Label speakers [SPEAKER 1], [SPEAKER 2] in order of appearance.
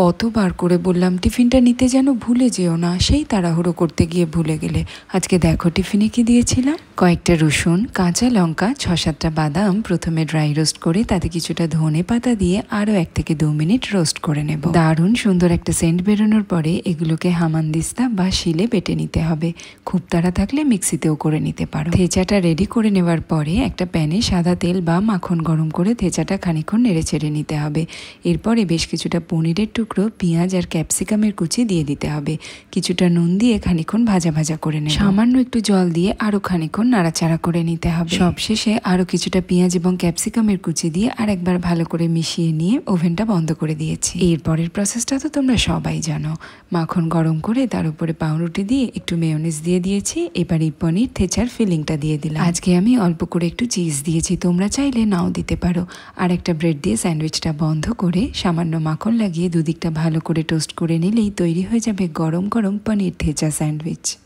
[SPEAKER 1] কতবার করে বললাম টিফিনটা নিতে যেন ভুলে যেও না, সেই তাড়াহুড়ো করতে গিয়ে ভুলে গেলে। আজকে দেখো টিফিনে কি দিয়েছিলাম। কয়েকটা রসুন, কাঁচা লঙ্কা, 6-7টা বাদাম প্রথমে ড্রাই রোস্ট করে তাতে কিছুটা ধনে পাতা দিয়ে আরও 1 থেকে 2 মিনিট রোস্ট করে নেব। দারুণ সুন্দর একটা সেন্ট বেরোনোর পরে এগুলোকে হামানদিস্তা বা শিলে বেটে নিতে হবে। খুব তাড়া থাকলে মিক্সিতেও করে নিতে পারো। থেচাটা রেডি করে নেওয়ার পরে একটা প্যানে সাদা তেল বা মাখন গরম করে থেচাটা খানিকক্ষণ নেড়ে ছেড়ে নিতে হবে। এরপরে বেশ কিছুটা পনিরের টুকরো, পেঁয়াজ আর ক্যাপসিকামের কুচি দিয়ে দিতে হবে। কিছুটা নুন দিয়ে খানিকক্ষণ ভাজা ভাজা করে নেব। সামান্য একটু জল দিয়ে আরো খানিকক্ষণ নাড়াচাড়া করে নিতে হবে। সবশেষে আরো কিছুটা পেঁয়াজ এবং ক্যাপসিকামের কুচি দিয়ে আর একবার ভালো করে মিশিয়ে নিয়ে ওভেনটা বন্ধ করে দিয়েছি। এরপরের প্রসেসটা তো তোমরা সবাই জানো। মাখন গরম করে তার উপরে পাউরুটি দিয়ে একটু মেয়োনিজ দিয়ে দিয়েছি। এবার এই পনির থেচার ফিলিংটা দিয়ে দিলাম। আজকে আমি অল্প করে একটু চিজ দিয়েছি, তোমরা চাইলে নাও দিতে পারো। আর একটা ব্রেড দিয়ে স্যান্ডউইচটা বন্ধ করে সামান্য মাখন লাগিয়ে দুদিকটা ভালো করে টোস্ট করে নিলেই তৈরি হয়ে যাবে গরম গরম পনির থেচা স্যান্ডউইচ।